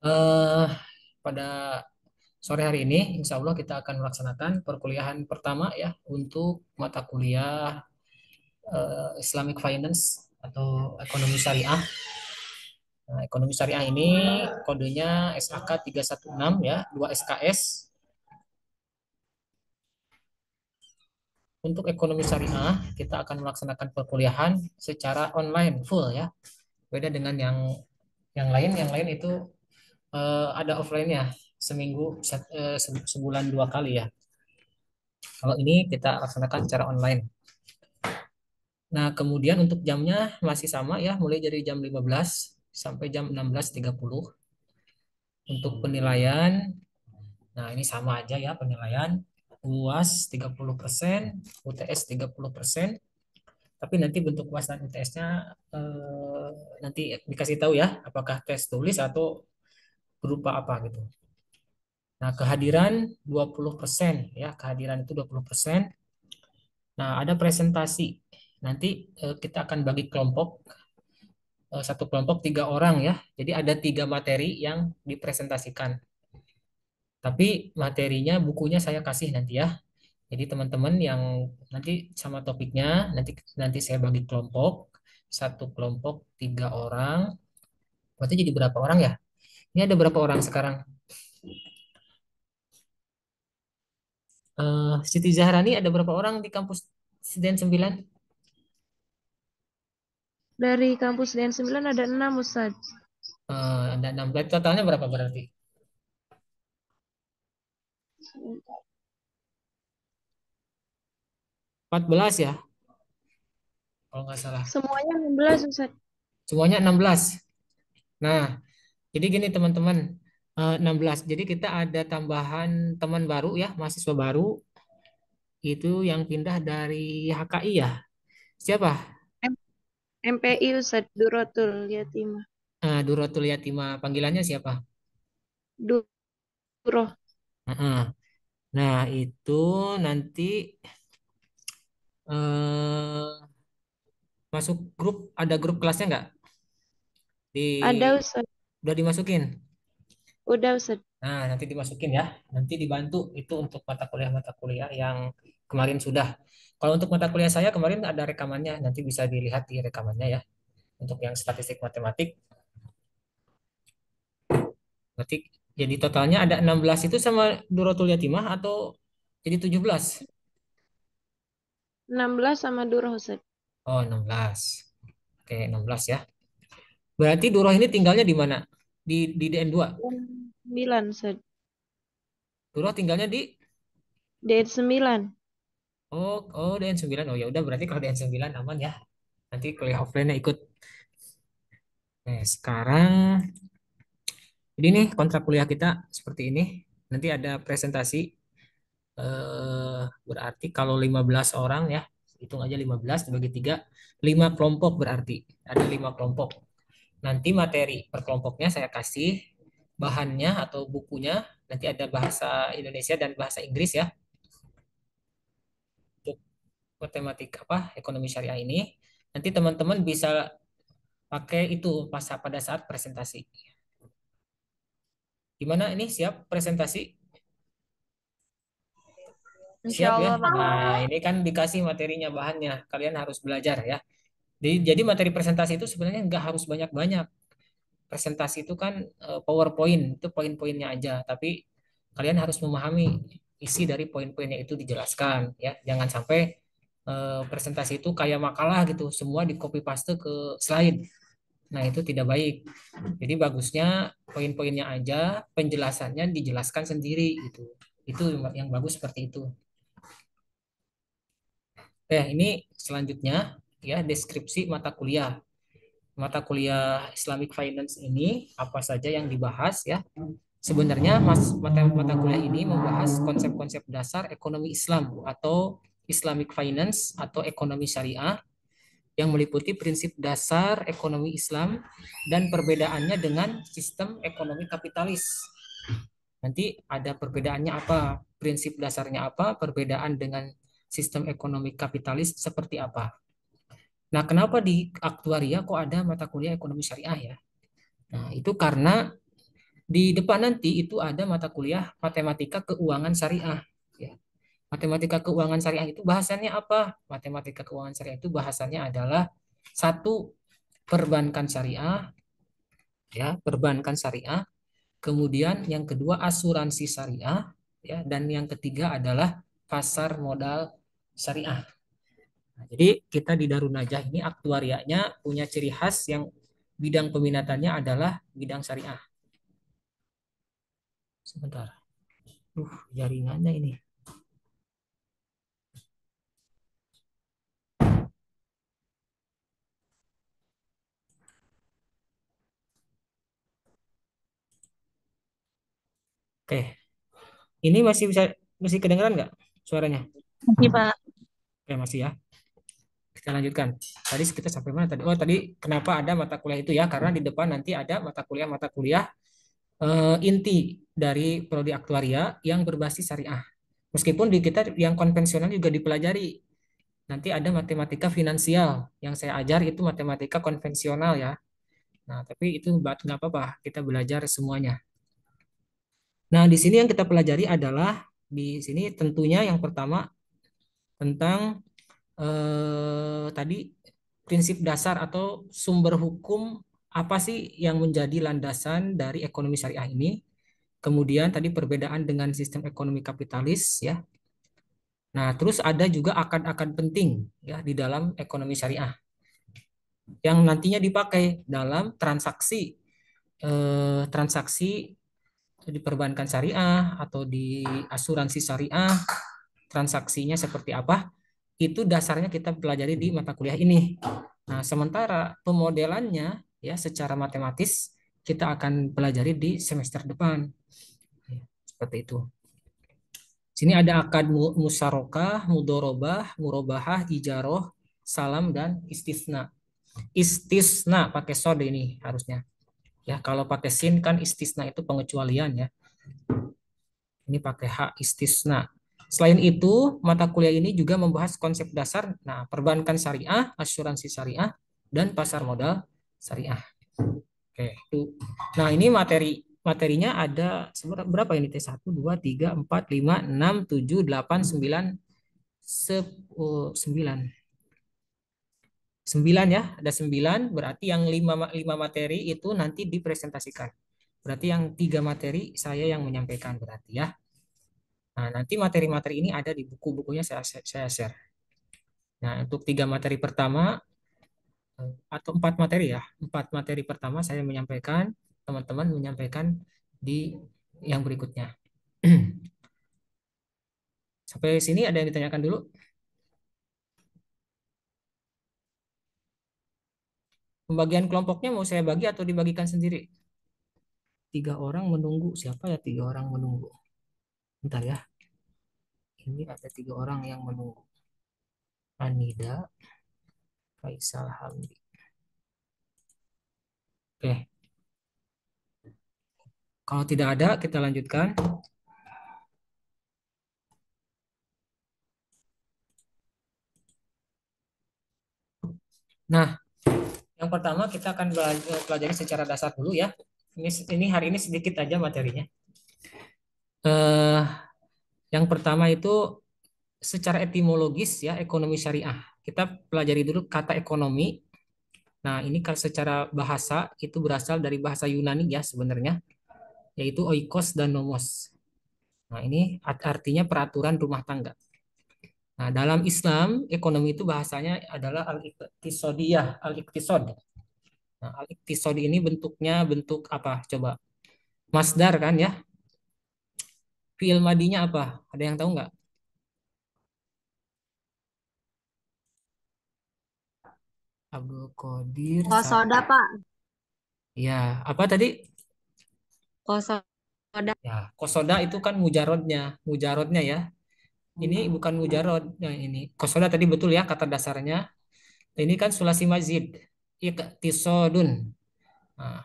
Eh, pada sore hari ini, insya Allah kita akan melaksanakan perkuliahan pertama ya untuk mata kuliah Islamic Finance atau ekonomi syariah. Nah, ekonomi syariah ini kodenya SAK 316 ya, 2 SKS. Untuk ekonomi syariah, kita akan melaksanakan perkuliahan secara online full ya. Beda dengan yang lain itu ada offline-nya seminggu sebulan 2 kali ya. Kalau ini kita laksanakan secara online. Nah, kemudian untuk jamnya masih sama ya, mulai dari jam 15 sampai jam 16.30. Untuk penilaian, nah ini sama aja ya penilaian. UAS 30%, UTS 30%, tapi nanti bentuk UAS dan UTS-nya nanti dikasih tahu ya, apakah tes tulis atau berupa apa gitu. Nah, kehadiran 20% ya, kehadiran itu 20%. Nah, ada presentasi. Nanti kita akan bagi kelompok, satu kelompok 3 orang ya. Jadi ada 3 materi yang dipresentasikan. Tapi materinya, bukunya saya kasih nanti ya. Jadi teman-teman yang nanti sama topiknya, nanti nanti saya bagi kelompok, satu kelompok 3 orang. Berarti jadi berapa orang ya? Ini ada berapa orang sekarang? Siti Zahrani ada berapa orang di kampus Siden 9? Dari kampus DN9 ada 6, Ustadz. Ada 6. Berarti totalnya berapa berarti? 14 ya, kalau nggak salah. Semuanya 16, Ustadz. Semuanya 16. Nah, jadi gini teman-teman, 16. Jadi kita ada tambahan teman baru ya, mahasiswa baru itu yang pindah dari HKI ya. Siapa? M- MPI, Ustadz. Duratul Yatimah. Duratul Yatimah. Panggilannya siapa? Duroh. Heeh. Nah, itu nanti eh, masuk grup, ada grup kelasnya nggak? Ada, Di Ustadz. Udah dimasukin. Udah, Ustadz. Nah, nanti dimasukin ya. Nanti dibantu itu untuk mata kuliah yang kemarin sudah. Kalau untuk mata kuliah saya kemarin ada rekamannya, nanti bisa dilihat di rekamannya ya. Untuk yang statistik matematik, berarti jadi totalnya ada 16 itu sama Duratul Yatimah atau jadi 17? 16 sama Duroh, Ustadz. Oh, 16. Oke, 16 ya. Berarti Duroh ini tinggalnya di mana? Di DN2. DN9, Ustadz. Duroh tinggalnya di DN9. oh DN9. Oh ya udah berarti kalau DN9 aman ya. Nanti kuliah offline-nya ikut. Nah, sekarang jadi nih kontrak kuliah kita seperti ini. Nanti ada presentasi berarti kalau 15 orang ya, hitung aja 15 dibagi 3, 5 kelompok berarti. Ada 5 kelompok. Nanti materi per kelompoknya saya kasih bahannya atau bukunya. Nanti ada bahasa Indonesia dan bahasa Inggris ya untuk matematik apa ekonomi syariah ini. Nanti teman-teman bisa pakai itu pas pada saat presentasi. Gimana ini siap presentasi? Insya Siap ya. Allah, Pak. Nah, ini kan dikasih materinya, bahannya. Kalian harus belajar ya. Jadi materi presentasi itu sebenarnya nggak harus banyak-banyak. Presentasi itu kan PowerPoint, itu poin-poinnya aja. Tapi kalian harus memahami isi dari poin-poinnya itu dijelaskan ya. Jangan sampai presentasi itu kayak makalah gitu, semua di copy paste ke slide. Nah, itu tidak baik. Jadi bagusnya poin-poinnya aja, penjelasannya dijelaskan sendiri gitu. Itu yang bagus seperti itu. Ini selanjutnya ya deskripsi mata kuliah. Mata kuliah Islamic Finance ini apa saja yang dibahas ya? Sebenarnya mata kuliah ini membahas konsep-konsep dasar ekonomi Islam atau Islamic Finance atau ekonomi syariah yang meliputi prinsip dasar ekonomi Islam dan perbedaannya dengan sistem ekonomi kapitalis. Nanti ada perbedaannya apa, prinsip dasarnya apa, perbedaan dengan sistem ekonomi kapitalis seperti apa. Nah, kenapa di aktuaria kok ada mata kuliah ekonomi syariah ya? Nah, itu karena Di depan nanti itu ada mata kuliah matematika keuangan syariah. Ya. Matematika keuangan syariah itu bahasannya apa? Matematika keuangan syariah itu bahasannya adalah satu, perbankan syariah, ya, perbankan syariah. Kemudian yang kedua asuransi syariah, ya, dan yang ketiga adalah pasar modal syariah. Nah, jadi kita di Darun Najah ini aktuarianya punya ciri khas yang bidang peminatannya adalah bidang syariah. Sebentar. Jaringannya ini. Oke, ini masih kedengeran nggak suaranya? Masih, Pak. Oke, masih ya. Kita lanjutkan. Tadi kita sampai mana tadi? Oh, tadi kenapa ada mata kuliah itu ya? Karena di depan nanti ada mata kuliah inti dari prodi aktuaria yang berbasis syariah. Meskipun di kita yang konvensional juga dipelajari. Nanti ada matematika finansial yang saya ajar itu matematika konvensional ya. Nah, tapi itu nggak apa-apa, kita belajar semuanya. Nah, di sini yang kita pelajari adalah di sini tentunya yang pertama tentang tadi prinsip dasar atau sumber hukum apa sih yang menjadi landasan dari ekonomi syariah ini. Kemudian tadi perbedaan dengan sistem ekonomi kapitalis ya. Nah, terus ada juga akad-akad penting ya di dalam ekonomi syariah yang nantinya dipakai dalam transaksi di perbankan syariah atau di asuransi syariah, transaksinya seperti apa, itu dasarnya kita pelajari di mata kuliah ini. Nah, sementara pemodelannya ya secara matematis kita akan pelajari di semester depan. Ya, seperti itu. Sini ada akad musarokah, mudorobah, murobahah, ijaroh, salam, dan istisna. Istisna pakai sod ini harusnya. Ya, kalau pakai sin kan istisna itu pengecualian ya. Ini pakai hak istisna. Selain itu, mata kuliah ini juga membahas konsep dasar, nah, perbankan syariah, asuransi syariah, dan pasar modal syariah. Oke, itu. Nah, ini materinya ada berapa ini? T1, 2, 3, 4, 5, 6, 7, 8, 9, 9. 9 ya, ada 9, berarti yang 5 materi itu nanti dipresentasikan. Berarti yang 3 materi saya yang menyampaikan berarti ya. Nah, nanti materi-materi ini ada di buku-bukunya saya share. Nah, untuk 3 materi pertama atau 4 materi ya, 4 materi pertama saya menyampaikan, teman-teman menyampaikan di yang berikutnya. Sampai sini ada yang ditanyakan dulu? Pembagian kelompoknya mau saya bagi atau dibagikan sendiri? 3 orang menunggu. Siapa ya 3 orang menunggu? Bentar ya. Ini ada 3 orang yang menunggu. Anida, Faisal Hamdi. Oke. Kalau tidak ada, kita lanjutkan. Nah, yang pertama kita akan pelajari secara dasar dulu ya. Ini hari ini sedikit aja materinya. Eh, yang pertama itu secara etimologis ya ekonomi syariah. Kita pelajari dulu kata ekonomi. Nah, ini kan secara bahasa itu berasal dari bahasa Yunani ya sebenarnya, yaitu oikos dan nomos. Nah, ini artinya peraturan rumah tangga. Nah, dalam Islam, ekonomi itu bahasanya adalah al-iqtisadiyah, al-iqtisad. Nah, al-iqtisad ini bentuknya bentuk apa? Coba. Masdar kan ya? Fi'il madinya apa? Ada yang tahu nggak? Abdul Qadir. Kosoda, Pak. Ya, apa tadi? Kosoda. Ya, kosoda itu kan mujarodnya. Mujarodnya ya. Ini bukan mujarod. Nah, ini. Kosoda tadi betul ya kata dasarnya. Ini kan sulasi mazid. Iqtisodun. Nah,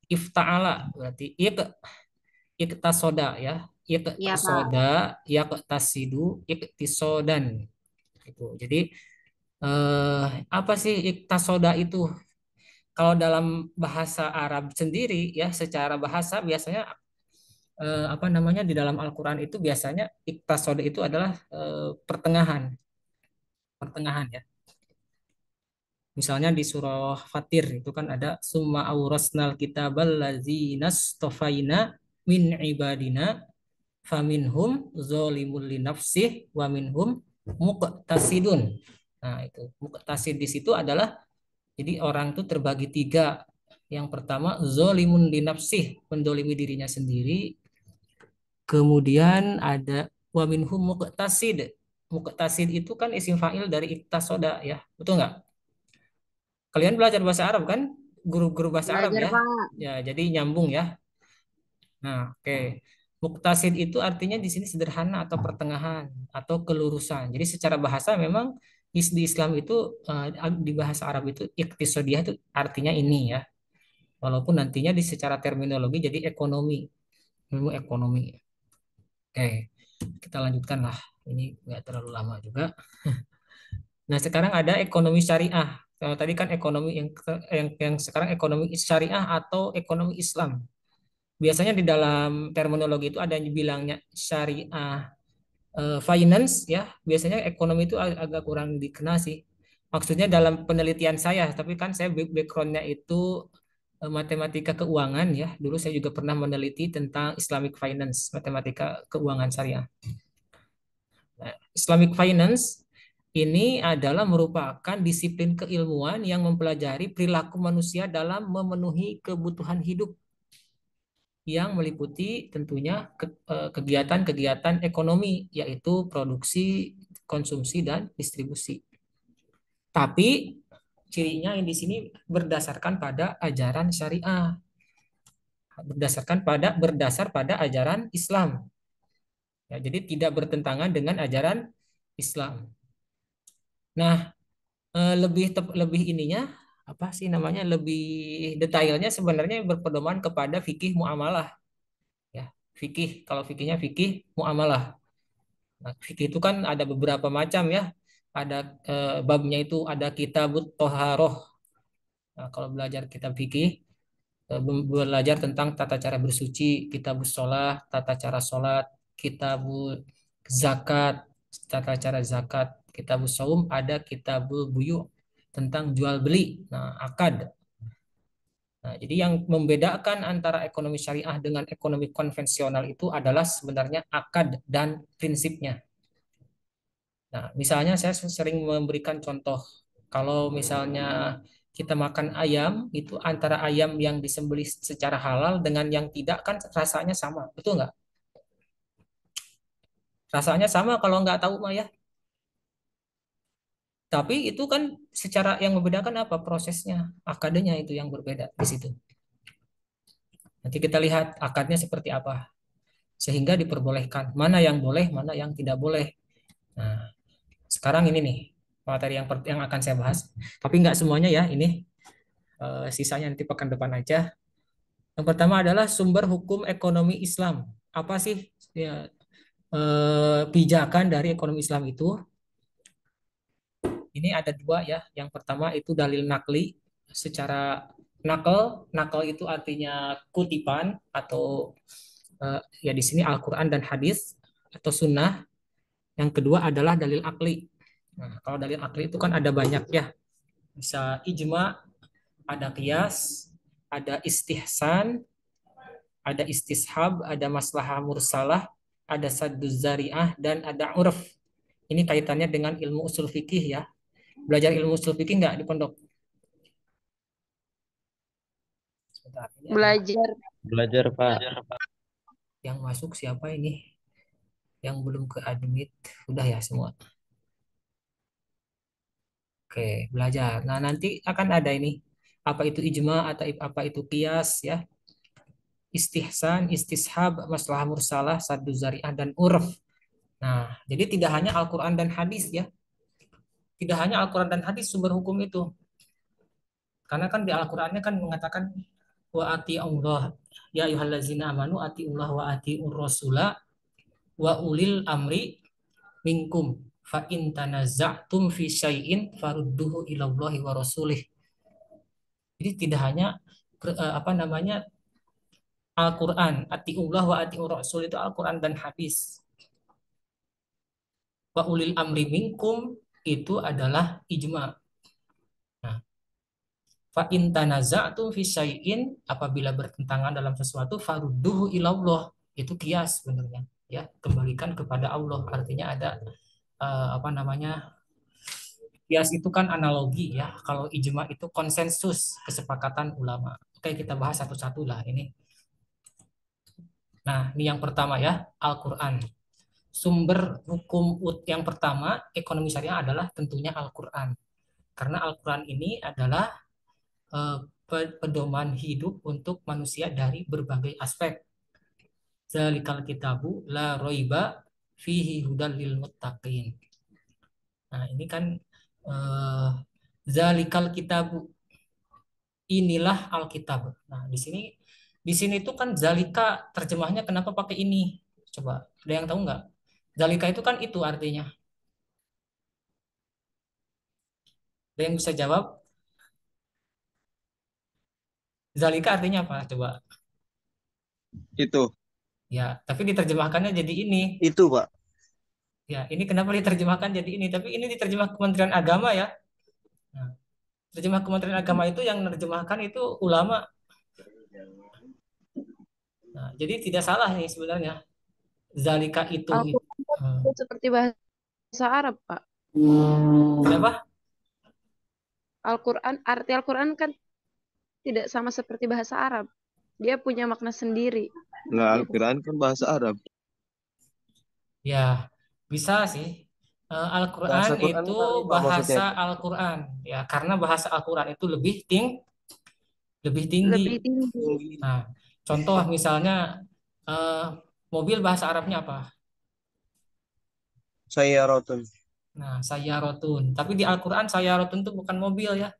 ifta'ala berarti iqtasoda ya. Iya, Pak. Iqtasoda, yaqtasidu, iqtisodan. Itu. Jadi apa sih iktasoda itu? Kalau dalam bahasa Arab sendiri ya, secara bahasa biasanya apa namanya di dalam Al-Qur'an itu biasanya iktasod itu adalah pertengahan, pertengahan ya. Misalnya di surah Fatir itu kan ada summa aurasnal kitabal ladzinas tofaina min ibadina faminhum zalimun li nafsih wa minhum muqtasidun. Nah, itu muqtasid di situ adalah jadi orang tuh terbagi tiga. Yang pertama zalimun li nafsih, mendolimi dirinya sendiri. Kemudian ada wa minhum muqtasid. Muqtasid itu kan isim fa'il dari iktasoda ya. Betul nggak? Kalian belajar bahasa Arab kan? Guru-guru bahasa Arab Belajar, ya. Pak. Ya, jadi nyambung ya. Nah, oke. Muktasid itu artinya di sini sederhana atau pertengahan atau kelurusan. Jadi secara bahasa memang di Islam itu di bahasa Arab itu iktisodiyah itu artinya ini ya. Walaupun nantinya di secara terminologi jadi ekonomi, ilmu ekonomi. Oke, kita lanjutkan lah. Ini nggak terlalu lama juga. Nah, sekarang ada ekonomi syariah. Kalau tadi kan ekonomi yang sekarang ekonomi syariah atau ekonomi Islam. Biasanya di dalam terminologi itu ada yang bilangnya syariah finance ya. Biasanya ekonomi itu agak kurang dikenal sih. Maksudnya dalam penelitian saya, tapi kan saya backgroundnya itu matematika keuangan ya. Dulu saya juga pernah meneliti tentang Islamic finance, matematika keuangan syariah. Nah, Islamic finance ini adalah merupakan disiplin keilmuan yang mempelajari perilaku manusia dalam memenuhi kebutuhan hidup yang meliputi tentunya kegiatan-kegiatan ekonomi, yaitu produksi, konsumsi, dan distribusi. Tapi cirinya yang di sini berdasarkan pada ajaran syariah, berdasar pada ajaran Islam. Ya, jadi tidak bertentangan dengan ajaran Islam. Nah, lebih ininya apa sih namanya? Lebih detailnya sebenarnya berpedoman kepada fikih muamalah ya. Fikih, kalau fikihnya fikih muamalah. Nah, fikih itu kan ada beberapa macam ya. Ada babnya itu ada kitabut toharoh. Nah, kalau belajar kitab fikih, belajar tentang tata cara bersuci, kitabus sholat, tata cara sholat, kitabul zakat, tata cara zakat, kitabus saum, ada kitabul buyu tentang jual beli. Nah, akad. Nah, jadi yang membedakan antara ekonomi syariah dengan ekonomi konvensional itu adalah sebenarnya akad dan prinsipnya. Nah, misalnya saya sering memberikan contoh, kalau misalnya kita makan ayam, itu antara ayam yang disembelih secara halal dengan yang tidak kan rasanya sama, betul nggak? Rasanya sama kalau nggak tahu mah ya. Tapi itu kan secara yang membedakan apa? Prosesnya, akadnya itu yang berbeda di situ. Nanti kita lihat akadnya seperti apa, sehingga diperbolehkan mana yang boleh, mana yang tidak boleh. Nah, sekarang ini nih materi yang akan saya bahas, tapi nggak semuanya ya ini. Sisanya nanti pekan depan aja. Yang pertama adalah sumber hukum ekonomi Islam. Apa sih ya, pijakan dari ekonomi Islam itu? Ini ada dua ya. Yang pertama itu dalil nakli. Secara nakal, nakal itu artinya kutipan atau ya di sini Al-Quran dan hadis atau sunnah. Yang kedua adalah dalil akli. Nah, kalau dalil akli itu kan ada banyak ya. Bisa ijma, ada qiyas, ada istihsan, ada istishab, ada maslahah mursalah, ada sadduz zari'ah, dan ada urf. Ini kaitannya dengan ilmu usul fikih ya. Belajar ilmu usul fikih nggak di pondok? Sebentar, ini ada Belajar. Belajar, Pak. yang masuk siapa ini? Yang belum ke admit, udah ya semua. Oke, belajar. Nah, nanti akan ada ini. Apa itu ijma atau apa itu qiyas ya. Istihsan, istishab, maslahah mursalah, sadduz zari'ah, dan urf. Nah, jadi tidak hanya Al-Quran dan hadis ya. Tidak hanya Al-Quran dan hadis sumber hukum itu. Karena kan di Al-Qur'annya kan mengatakan wa ati Allah ya ayyuhallazina amanu ati Allah wa ati rasula wa ulil amri minkum fa in tanaza'tum fi syai'in farudduhu ila Allahi wa rasulih. Jadi tidak hanya apa namanya Al-Quran, atiullah wa atiur rasul itu Al-Quran dan hadis. Wa ulil amri minkum itu adalah ijma. Nah, fa in tanaza'tum fi syai'in apabila bertentangan dalam sesuatu farudduhu ilallah. Itu kias sebenarnya ya, kembalikan kepada Allah. Artinya ada apa namanya? Kias itu kan analogi ya. Kalau ijma itu konsensus, kesepakatan ulama. Oke, kita bahas satu-satu lah ini. Nah, ini yang pertama ya, Al-Qur'an. Sumber hukum yang pertama ekonomi syariah adalah tentunya Al-Qur'an. Karena Al-Quran ini adalah eh, pedoman hidup untuk manusia dari berbagai aspek. Zalikal kitabu la roiba fihi hudal lil muttaqin. Nah, ini kan eh, zalikal kitabu, inilah Alkitab. Nah, di sini tuh kan zalika terjemahnya kenapa pakai ini? Coba, ada yang tahu nggak? Zalika itu kan itu artinya. Ada yang bisa jawab? Zalika artinya apa? Coba. Itu. Ya, tapi diterjemahkannya jadi ini. Itu, Pak. Ya, ini kenapa diterjemahkan jadi ini? Tapi ini diterjemah Kementerian Agama ya. Nah, terjemah Kementerian Agama itu yang menerjemahkan itu ulama. Nah, jadi tidak salah nih sebenarnya. Zalika itu. Al-Quran Hmm. kan seperti bahasa Arab, Pak. Kenapa? Al-Quran, arti Al-Quran kan tidak sama seperti bahasa Arab. Dia punya makna sendiri. Nah, Al-Quran kan bahasa Arab. Ya, bisa sih. Bahasa Al-Quran Quran itu kali, Pak, bahasa maksudnya. Al-Quran. Ya, karena bahasa Al-Quran itu lebih tinggi. Lebih tinggi. Nah, contoh misalnya eh, mobil bahasa Arabnya apa? Saya rotun. Nah, Sayyarotun. Tapi di Al-Quran Sayyarotun itu bukan mobil ya.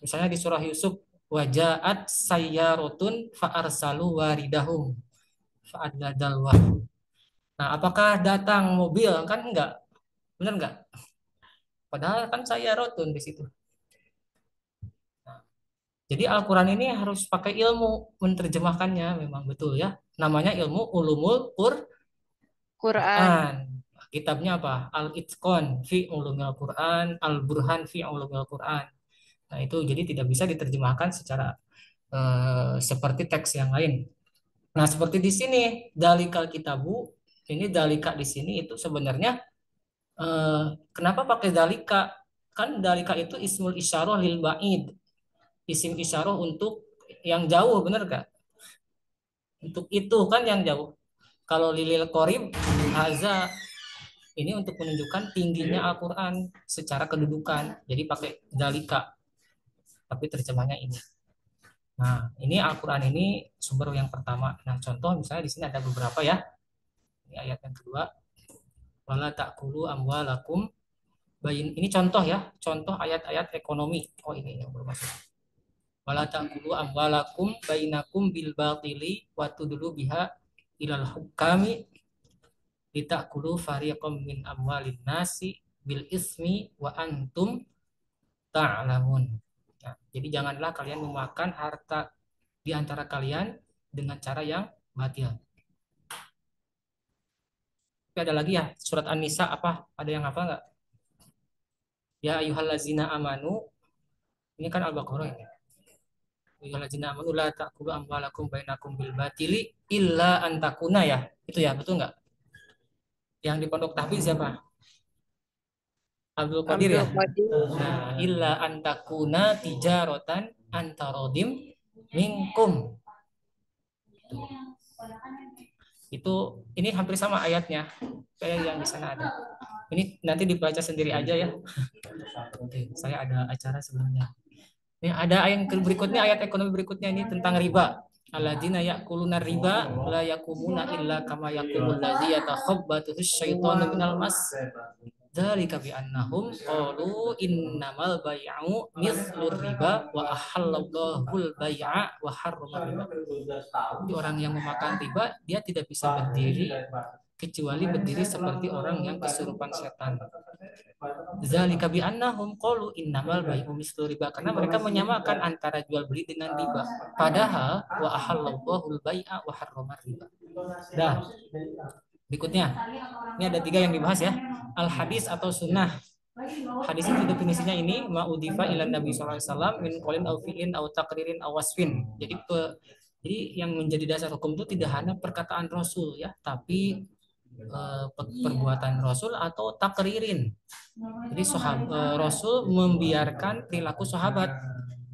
Misalnya di surah Yusuf, wajaat Sayyarotun fa'arsalu waridahum fa'adladal wahyu. Nah, apakah datang mobil? Kan enggak. Benar enggak? Padahal kan Sayyarotun di situ. Nah, jadi Al-Quran ini harus pakai ilmu menerjemahkannya, memang betul ya. Namanya ilmu ulumul Quran. Quran. Kitabnya apa? Al-Itqan fi ulumil Quran, Al-Burhan fi ulumil Quran. Nah, itu jadi tidak bisa diterjemahkan secara seperti teks yang lain. Nah, seperti di sini, dalikal kitabu, ini dalika di sini itu sebenarnya eh, kenapa pakai dalika? Kan dalika itu ismul isyarah lil ba'id. Isim isyarah untuk yang jauh, benar gak? Untuk itu kan yang jauh. Kalau lilil qorib, haza ini untuk menunjukkan tingginya Al-Quran secara kedudukan. Jadi pakai dalika, tapi terjemahnya ini. Nah, ini Al-Quran ini sumber yang pertama. Nah, contoh misalnya di sini ada beberapa ya. Ini ayat yang kedua. Wala ta'kulu amwalakum bayin. Ini contoh ya, contoh ayat-ayat ekonomi. Oh, ini yang belum masuk. Wala ta'kulu amwalakum bainakum bil batili wa tudlu biha ilal hukami litakulu fariqam min amwalin nasi bil ismi wa antum ta'lamun. Nah, jadi janganlah kalian memakan harta di antara kalian dengan cara yang batil. Tapi ada lagi ya, surat An-Nisa apa? Ada yang hafal nggak? Ya ayyuhallazina amanu. Ini kan Al-Baqarah ini. Ya ayyuhallazina amanu la ta'kulu amwalakum bainakum bil batili illa an takuna ya. Itu ya, betul nggak? Yang di Pondok Tahfiz siapa? Abdul Qadir ya? Abdul Qadir. Nah, illa an takuna tijaratan antarodim minkum. Itu ini hampir sama ayatnya kayak yang di sana ada. Ini nanti dibaca sendiri aja ya. Oke, saya ada acara sebelumnya. Ini ada ayat berikutnya, ayat ekonomi berikutnya ini tentang riba. Alladzina ya'kuluna riba la yakumuna illa kama yakumul ladzi yatakhabbathu syaitanu minal mas. Dzalika bi annahum qalu innamal bai'u mithlur riba wa ahallallahu al-bai'a wa harrama riba. Jadi orang yang memakan riba dia tidak bisa berdiri kecuali berdiri seperti orang yang kesurupan setan. Zalika bi annahum qalu innamal bai'u mislu riba, karena mereka menyamakan antara jual beli dengan riba. Padahal wa ahallallahu al-bai'a wa harrama riba. Dah. Berikutnya, ini ada 3 yang dibahas ya. Al hadis atau sunnah. Hadis itu definisinya ini ma'udifa ila Nabi sallallahu alaihi wasallam min qaulin aw fi'lin aw taqririn aw wasfin. Jadi yang menjadi dasar hukum itu tidak hanya perkataan Rasul ya, tapi perbuatan Rasul atau takririn. Jadi Rasul membiarkan perilaku sahabat.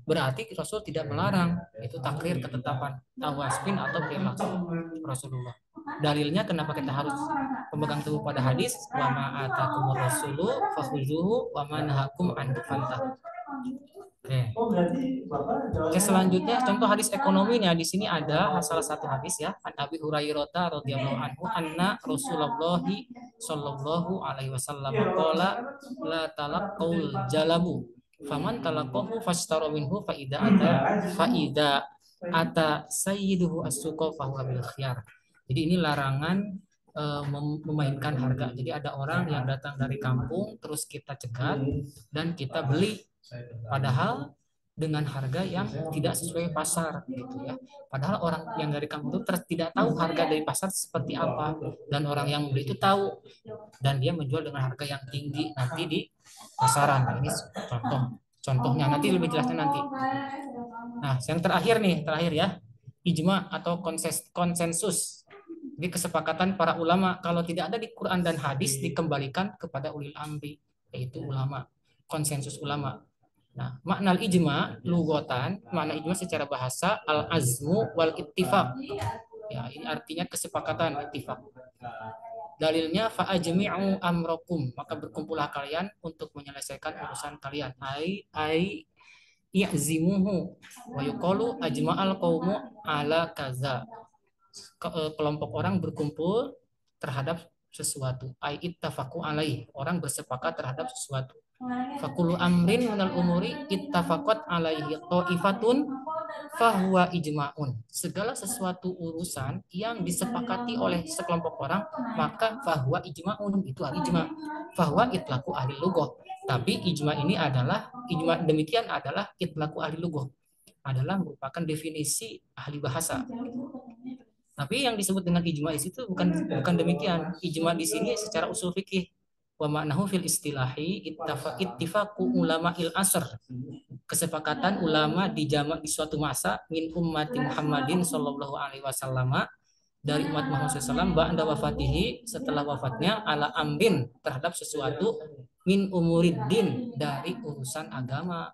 Berarti Rasul tidak melarang, itu takrir ketetapan tawasbin atau perilaku Rasulullah. Dalilnya kenapa kita harus pemegang teguh pada hadis, wa ma atakumur rasulu fakhuzuhu wa ma nahakum anhu fantah. Oke, selanjutnya contoh hadis ekonominya di sini ada salah satu hadis ya, an Abi Hurairah radhiyallahu anhu anna Rasulullah sallallahu alaihi wasallam qala la talaqul jalabu faman talaqahu fashtara minhu fa idza ata sayyiduhu as-suqa fa huwa bil khiyar. Jadi ini larangan memainkan harga. Jadi ada orang yang datang dari kampung terus kita cegat dan kita beli, padahal dengan harga yang tidak sesuai pasar gitu ya. Padahal orang yang dari kampung itu tidak tahu harga dari pasar seperti apa, dan orang yang beli itu tahu dan dia menjual dengan harga yang tinggi nanti di pasaran. Nah, ini contohnya nanti lebih jelasnya nanti. Nah, yang terakhir ya, ijma atau konsensus. Jadi kesepakatan para ulama, kalau tidak ada di Quran dan hadis dikembalikan kepada ulil amri, yaitu ulama, konsensus ulama. Nah, makna ijma lughatan, makna ijma secara bahasa al-azmu wal ittifaq. Ya, ini artinya kesepakatan, ittifaq. Dalilnya fa'ajmi'u amrakum, maka berkumpullah kalian untuk menyelesaikan urusan kalian. Ai ya'zimuhu wa yuqalu ajma'al qaumu ala kaza. Kelompok orang berkumpul terhadap sesuatu. Ai ittafaqu alaihi, orang bersepakat terhadap sesuatu. Fakulu amrin minal umuri ittafaqat alaihi ta'ifatun fahuwa ijma'un. Segala sesuatu urusan yang disepakati oleh sekelompok orang, maka fahuwa ijma'un, itu ijma'. Fahuwa itlaku ahli lughah. Tapi ijma' ini adalah demikian adalah itlaku ahli lughah, adalah merupakan definisi ahli bahasa. Tapi yang disebut dengan ijma' itu bukan demikian. Ijma' di sini secara usul fikih, wa ma'nahu fil istilahi ittifaqu ulama'il asr, kesepakatan ulama di suatu masa, min ummati Muhammadin sallallahu alaihi wasallam, dari umat Muhammad SAW ba'da wafatihi, setelah wafatnya, ala amrin, terhadap sesuatu, min umuriddin, dari urusan agama.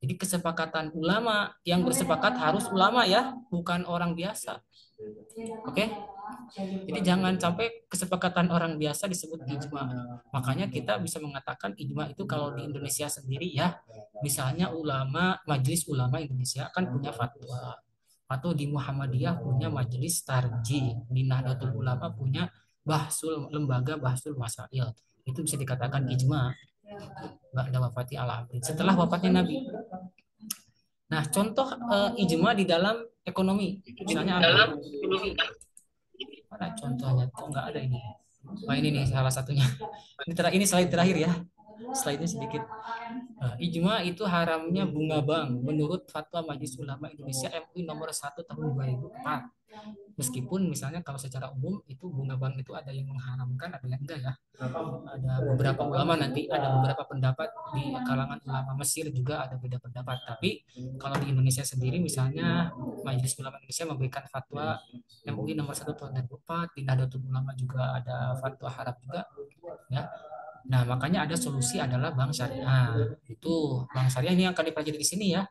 Jadi kesepakatan ulama, yang bersepakat harus ulama ya, bukan orang biasa. Oke? Jadi jangan sampai kesepakatan orang biasa disebut ijma. Makanya kita bisa mengatakan ijma itu kalau di Indonesia sendiri ya, misalnya Majelis Ulama Indonesia kan punya fatwa, atau di Muhammadiyah punya Majelis Tarji, di Nahdlatul Ulama punya lembaga bahsul masail. Itu bisa dikatakan ijma ba'da wafati al-amrin, setelah wafatnya Nabi. Nah, contoh ijma di dalam ekonomi, misalnya apa? Mana contohnya? Kok nggak ada ini? Wah, ini nih salah satunya. Ini slide terakhir ya. Slide-nya sedikit. Nah, ijma itu haramnya bunga bank menurut fatwa Majelis Ulama Indonesia MUI nomor 1 tahun 2004. Meskipun misalnya kalau secara umum itu bunga bank itu ada yang mengharamkan, ada yang enggak ya. Ada beberapa ulama, nanti ada beberapa pendapat di kalangan ulama Mesir juga ada beda pendapat. Tapi kalau di Indonesia sendiri misalnya Majelis Ulama Indonesia memberikan fatwa MUI nomor 1 tahun 2004, di Nahdlatul Ulama juga ada fatwa haram juga ya. Nah, makanya ada solusi adalah bank syariah. Itu bank syariah ini yang akan dipelajari di sini ya.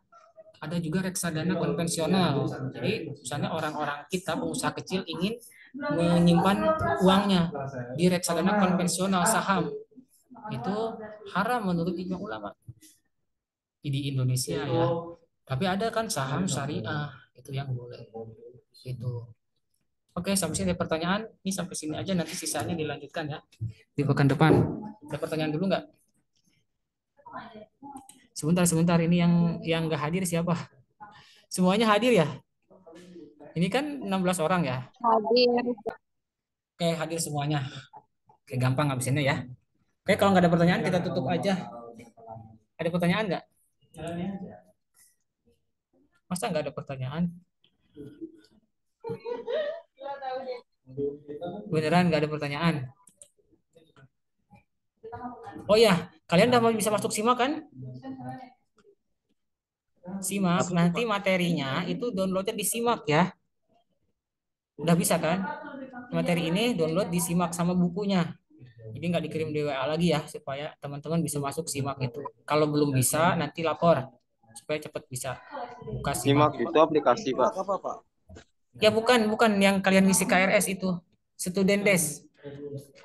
Ada juga reksadana konvensional. Jadi misalnya orang-orang kita pengusaha kecil ingin menyimpan uangnya di reksadana konvensional saham, itu haram menurut ijma ulama di Indonesia ya. Tapi ada kan saham syariah, itu yang boleh. Itu. Oke, sampai sini ada pertanyaan. Ini sampai sini aja, nanti sisanya dilanjutkan ya di pekan depan. Ada pertanyaan dulu nggak? Sebentar, ini yang nggak hadir siapa? Semuanya hadir ya? Ini kan 16 orang ya? Hadir. Oke, hadir semuanya. Oke, gampang ngabisinnya ya. Oke, kalau nggak ada pertanyaan kita tutup aja. Ada pertanyaan nggak? Masa nggak ada pertanyaan? Beneran nggak ada pertanyaan? Oh ya, kalian udah bisa masuk simak kan? Simak, nanti materinya itu downloadnya di simak ya. Udah bisa kan? Materi ini download di simak sama bukunya. Jadi nggak dikirim di WA lagi ya, supaya teman-teman bisa masuk simak itu. Kalau belum bisa, nanti lapor supaya cepat bisa buka Simak simak. itu aplikasi, Pak. Ya bukan yang kalian ngisi KRS itu, Student Desk.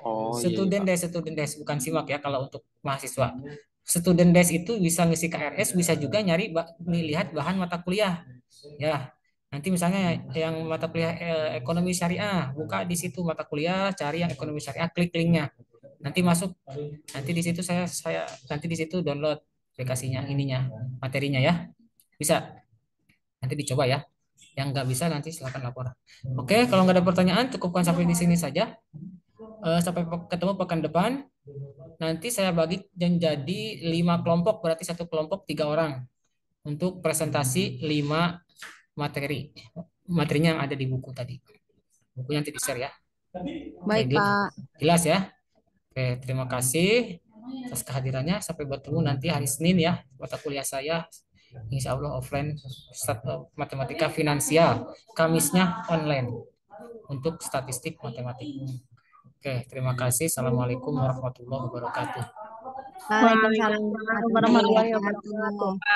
Oh iya, iya, Pak. Student Desk bukan simak ya kalau untuk mahasiswa. Student Desk itu bisa ngisi KRS, bisa juga nyari lihat bahan mata kuliah. Ya, nanti misalnya yang mata kuliah ekonomi syariah, buka di situ mata kuliah, cari yang ekonomi syariah, klik linknya. Nanti masuk, nanti di situ saya nanti di situ download aplikasinya ininya, materinya ya. Bisa. Nanti dicoba ya. Yang nggak bisa nanti silakan lapor. Oke, kalau nggak ada pertanyaan, cukupkan sampai di sini saja. Sampai ketemu pekan depan. Nanti saya bagi dan jadi 5 kelompok, berarti satu kelompok 3 orang untuk presentasi 5 materi. Materinya yang ada di buku tadi. Bukunya nanti di-share ya. Baik, Oke, Pak. jelas ya. Oke, terima kasih atas kehadirannya. Sampai bertemu nanti hari Senin ya. Mata kuliah saya Insya Allah offline matematika finansial. Kamisnya online untuk statistik matematik. Oke, terima kasih. Assalamualaikum warahmatullahi wabarakatuh. Waalaikumsalam Waalaikumsalam warahmatullahi warahmatullahi wabarakatuh. wabarakatuh.